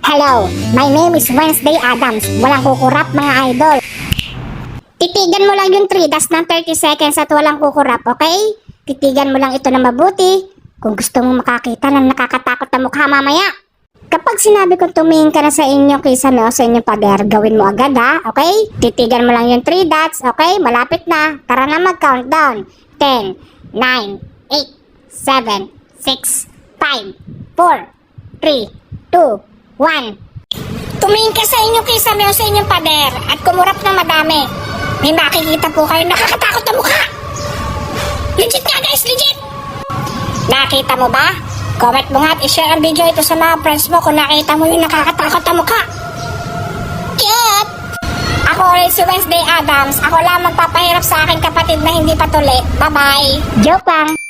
Hello, my name is Wednesday Adams. Walang kukurap mga idol. Titigan mo lang yung 3 dots ng 30 seconds at walang kukurap, okay? Titigan mo lang ito na mabuti kung gusto mong makakita ng nakakatakot na mukha mamaya. Kapag sinabi kong tumingin ka na sa inyong kisame o sa inyong pader, gawin mo agad ha, okay? Titigan mo lang yung 3 dots, okay? Malapit na. Tara na mag-countdown. 10, 9, 8, 7, 6, 5, 4, 3, 2, 1. Tumingin ka sa inyong kisame o sa inyong pader at kumurap na madami. May makikita po kayo nakakatakot na mukha. Legit nga guys, legit! Nakita mo ba? Comment mo nga at i-share ang video ito sa mga friends mo kung nakita mo yung nakakatakot na mukha. Cute! Ako rin si Wednesday Adams. Ako lang magpapahirap sa aking kapatid na hindi patuli. Bye-bye! Joke lang!